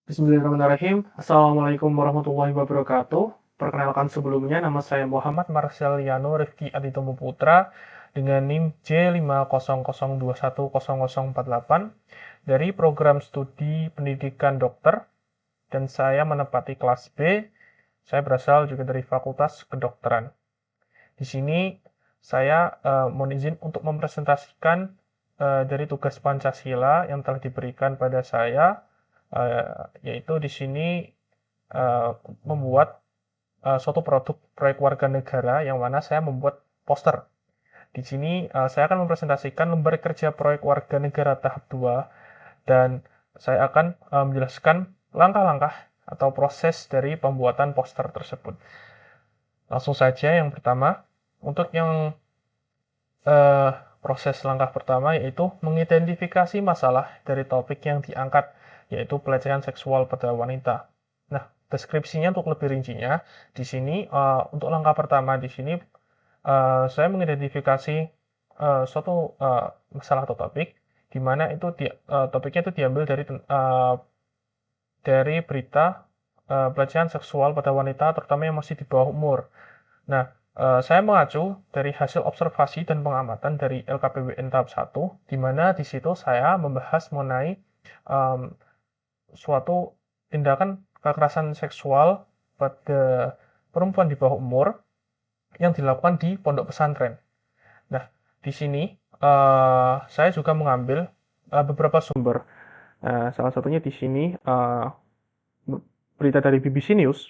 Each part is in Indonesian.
Bismillahirrahmanirrahim. Assalamualaikum warahmatullahi wabarakatuh. Perkenalkan sebelumnya, nama saya Muhammad Marceliano Rifki Aditomo Putra dengan NIM J500210048 dari program studi pendidikan dokter, dan saya menempati kelas B. Saya berasal juga dari Fakultas Kedokteran. Di sini saya mohon izin untuk mempresentasikan dari tugas Pancasila yang telah diberikan pada saya, yaitu di sini uh, membuat suatu produk proyek warga negara yang mana saya membuat poster. Di sini saya akan mempresentasikan lembar kerja proyek warga negara tahap 2 dan saya akan menjelaskan langkah-langkah atau proses dari pembuatan poster tersebut. Langsung saja yang pertama, untuk yang uh, proses langkah pertama yaitu mengidentifikasi masalah dari topik yang diangkat, yaitu pelecehan seksual pada wanita. Nah, deskripsinya untuk lebih rincinya, di sini untuk langkah pertama di sini saya mengidentifikasi suatu masalah atau topik, di mana itu topiknya itu diambil dari berita pelecehan seksual pada wanita, terutama yang masih di bawah umur. Nah, saya mengacu dari hasil observasi dan pengamatan dari LKPWN tahap 1, di mana di situ saya membahas mengenai um, suatu tindakan kekerasan seksual pada perempuan di bawah umur yang dilakukan di pondok pesantren. Nah, di sini saya juga mengambil beberapa sumber. Salah satunya di sini berita dari BBC News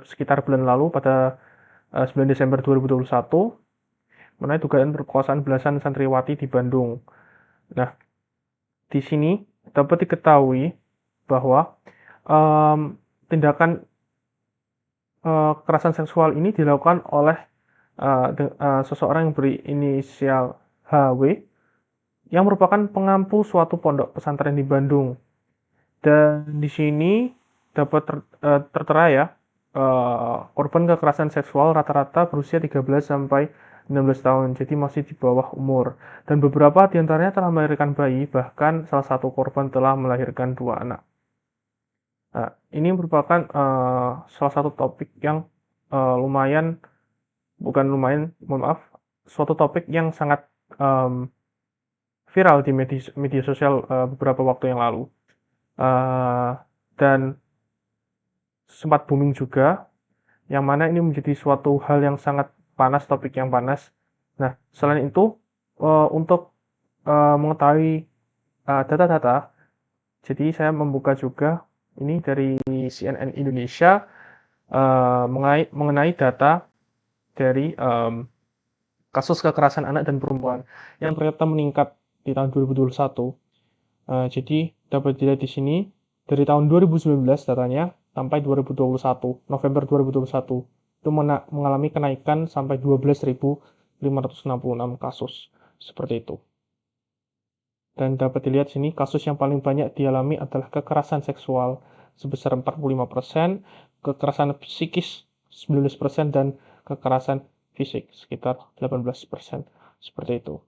sekitar bulan lalu pada 9 Desember 2021 mengenai dugaan perkosaan belasan santriwati di Bandung. Nah, di sini dapat diketahui bahwa tindakan kekerasan seksual ini dilakukan oleh seseorang yang berinisial HW yang merupakan pengampu suatu pondok pesantren di Bandung. Dan di sini dapat tertera ya, korban kekerasan seksual rata-rata berusia 13 sampai 16 tahun, jadi masih di bawah umur. Dan beberapa di antaranya telah melahirkan bayi, bahkan salah satu korban telah melahirkan 2 anak. Nah, ini merupakan salah satu topik yang lumayan, bukan lumayan, mohon maaf, suatu topik yang sangat viral di media sosial beberapa waktu yang lalu. Dan sempat booming juga, yang mana ini menjadi suatu hal yang sangat panas, topik yang panas. Nah, selain itu, untuk mengetahui data-data, jadi saya membuka juga ini dari CNN Indonesia mengenai data dari kasus kekerasan anak dan perempuan yang ternyata meningkat di tahun 2021. Jadi dapat dilihat di sini dari tahun 2019 datanya sampai 2021, November 2021 itu mengalami kenaikan sampai 12.566 kasus seperti itu. Dan dapat dilihat sini kasus yang paling banyak dialami adalah kekerasan seksual sebesar 45%, kekerasan psikis 19%, dan kekerasan fisik sekitar 18%. Seperti itu.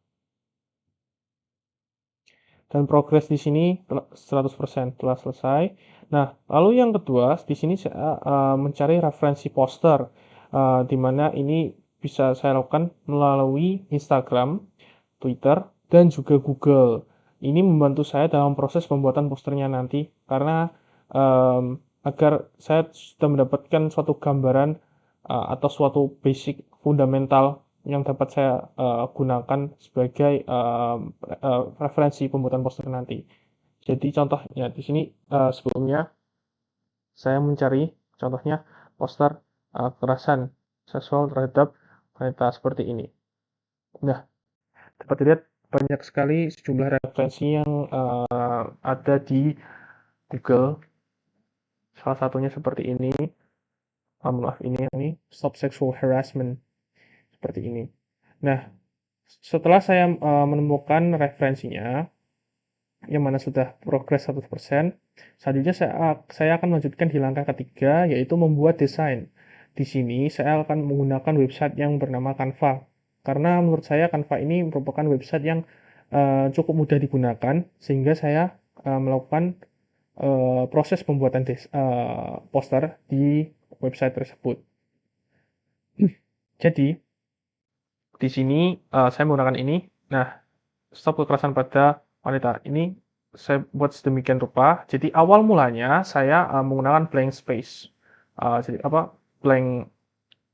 Dan progres di sini 100% telah selesai. Nah, lalu yang kedua, di sini saya mencari referensi poster, di mana ini bisa saya lakukan melalui Instagram, Twitter, dan juga Google. Ini membantu saya dalam proses pembuatan posternya nanti, karena agar saya sudah mendapatkan suatu gambaran atau suatu basic fundamental yang dapat saya gunakan sebagai referensi pembuatan poster nanti. Jadi contohnya di sini sebelumnya saya mencari contohnya poster kekerasan seksual terhadap wanita seperti ini. Nah, dapat dilihat banyak sekali sejumlah referensi yang ada di Google. Salah satunya seperti ini. Maaf, ini stop sexual harassment seperti ini. Nah, setelah saya menemukan referensinya, yang mana sudah progres 100%, selanjutnya saya akan melanjutkan di langkah ketiga, yaitu membuat desain. Di sini saya akan menggunakan website yang bernama Canva, karena menurut saya Canva ini merupakan website yang cukup mudah digunakan, sehingga saya melakukan proses pembuatan poster di website tersebut. Jadi, di sini saya menggunakan ini. Nah, stop kekerasan pada wanita ini saya buat sedemikian rupa. Jadi awal mulanya saya menggunakan blank space. Jadi apa? Blank.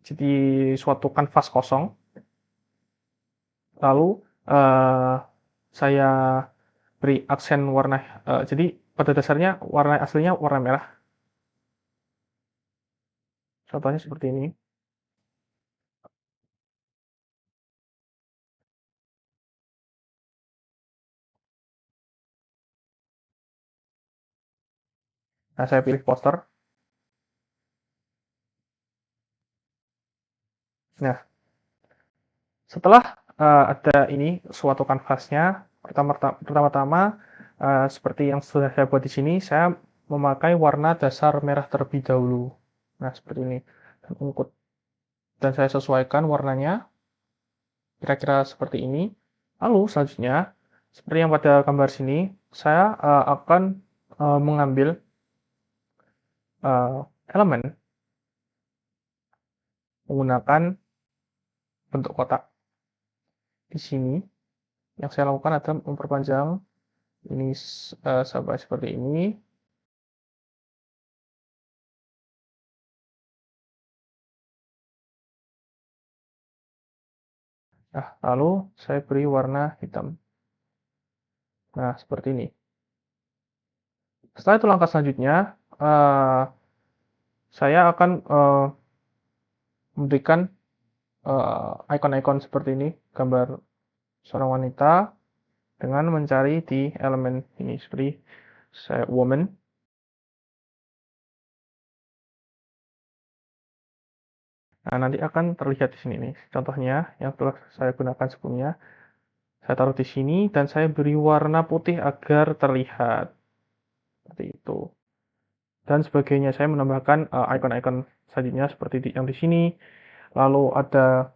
Jadi suatu kanvas kosong. Lalu saya beri aksen warna. Jadi pada dasarnya warna aslinya warna merah. Contohnya seperti ini. Nah, saya pilih poster. Nah, setelah ada ini suatu kanvasnya, pertama-tama seperti yang sudah saya buat di sini, saya memakai warna dasar merah terlebih dahulu. Nah, seperti ini. Dan saya sesuaikan warnanya, kira-kira seperti ini. Lalu selanjutnya, seperti yang pada gambar sini, saya akan mengambil elemen menggunakan bentuk kotak. Di sini, yang saya lakukan adalah memperpanjang ini sampai seperti ini. Nah, lalu saya beri warna hitam. Nah, seperti ini. Setelah itu langkah selanjutnya, saya akan memberikan icon-icon seperti ini, gambar seorang wanita dengan mencari di elemen ini seperti saya woman. Nah, nanti akan terlihat di sini nih. Contohnya yang telah saya gunakan sebelumnya. Saya taruh di sini dan saya beri warna putih agar terlihat seperti itu. Dan sebagainya, saya menambahkan icon-icon selanjutnya seperti yang di sini. Lalu ada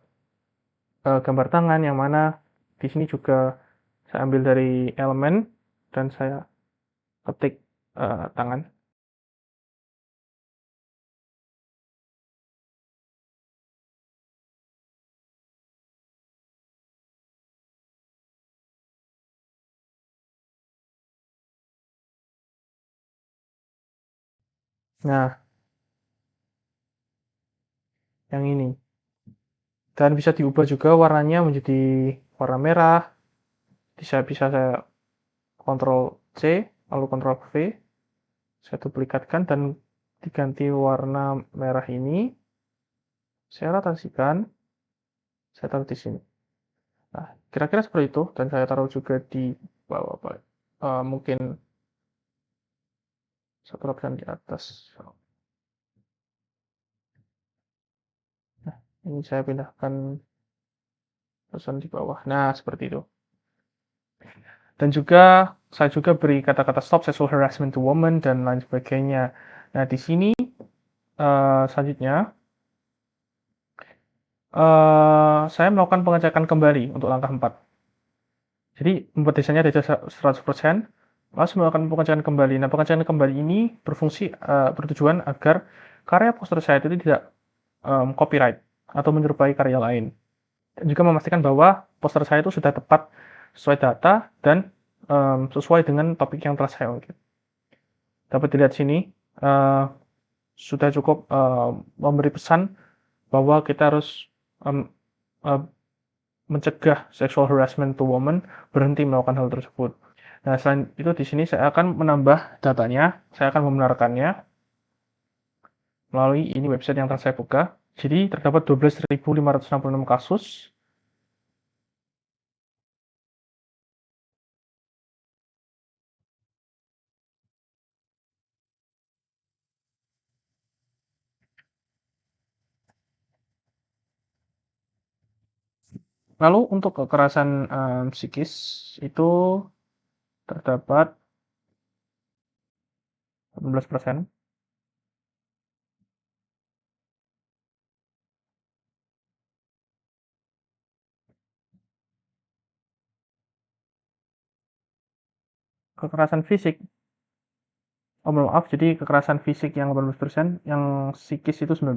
gambar tangan yang mana di sini juga saya ambil dari elemen dan saya ketik tangan. Nah, yang ini. Dan bisa diubah juga warnanya menjadi warna merah. Bisa saya Ctrl C, lalu Ctrl V. Saya duplikatkan dan diganti warna merah ini. Saya rotasikan. Saya taruh di sini. Nah, kira-kira seperti itu. Dan saya taruh juga di bawah. Mungkin satu lapisan di atas. Nah, ini saya pindahkan lapisan di bawah. Nah, seperti itu. Dan juga saya juga beri kata-kata stop sexual harassment to women dan lain sebagainya. Nah, di sini selanjutnya saya melakukan pengecekan kembali untuk langkah 4. Jadi membuat desainnya dari 100%, lalu melakukan pengecekan kembali. Nah, pengecekan kembali ini bertujuan agar karya poster saya itu tidak copyright atau menyerupai karya lain. Dan juga memastikan bahwa poster saya itu sudah tepat sesuai data dan sesuai dengan topik yang telah saya ungkit. Dapat dilihat sini, sudah cukup memberi pesan bahwa kita harus mencegah sexual harassment to women, berhenti melakukan hal tersebut. Nah, selain itu di sini saya akan menambah datanya, saya akan membenarkannya melalui ini website yang telah saya buka. Jadi terdapat 12.566 kasus. Lalu untuk kekerasan psikis itu terdapat 18%. Kekerasan fisik Oh, maaf, jadi kekerasan fisik yang 18%, yang psikis itu 19.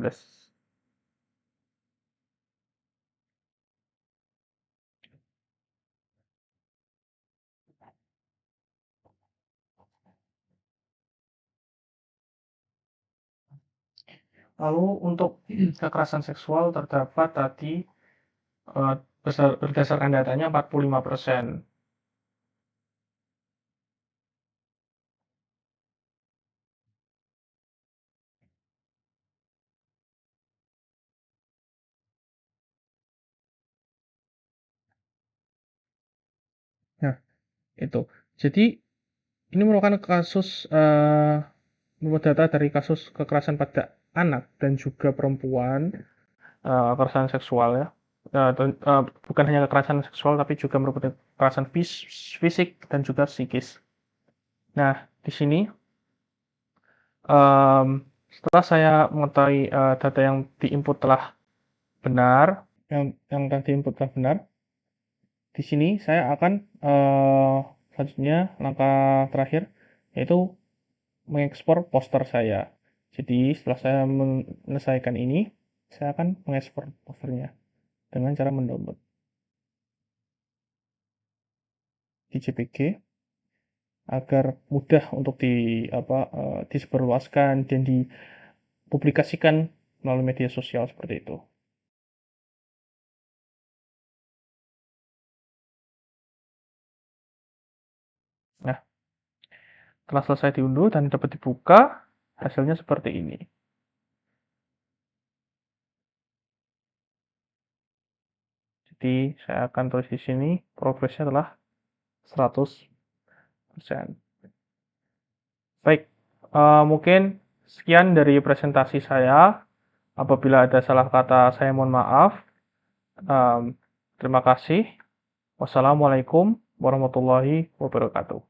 Lalu untuk kekerasan seksual terdapat tadi berdasarkan datanya 45%. Nah, itu. Jadi ini merupakan data dari kasus kekerasan pada anak dan juga perempuan, kekerasan seksual ya. Bukan hanya kekerasan seksual tapi juga merupakan kekerasan fisik dan juga psikis. Nah, di sini setelah saya mengetahui data yang diinput telah benar, yang telah diinput telah benar, di sini saya akan selanjutnya langkah terakhir yaitu mengekspor poster saya. Jadi setelah saya menyelesaikan ini, saya akan mengekspor posternya dengan cara mendownload di JPG agar mudah untuk disebarluaskan dan dipublikasikan melalui media sosial seperti itu. Nah, setelah selesai diunduh dan dapat dibuka, hasilnya seperti ini. Jadi saya akan tulis di sini progresnya adalah 100%. Baik, mungkin sekian dari presentasi saya. Apabila ada salah kata, saya mohon maaf. Terima kasih. Wassalamualaikum warahmatullahi wabarakatuh.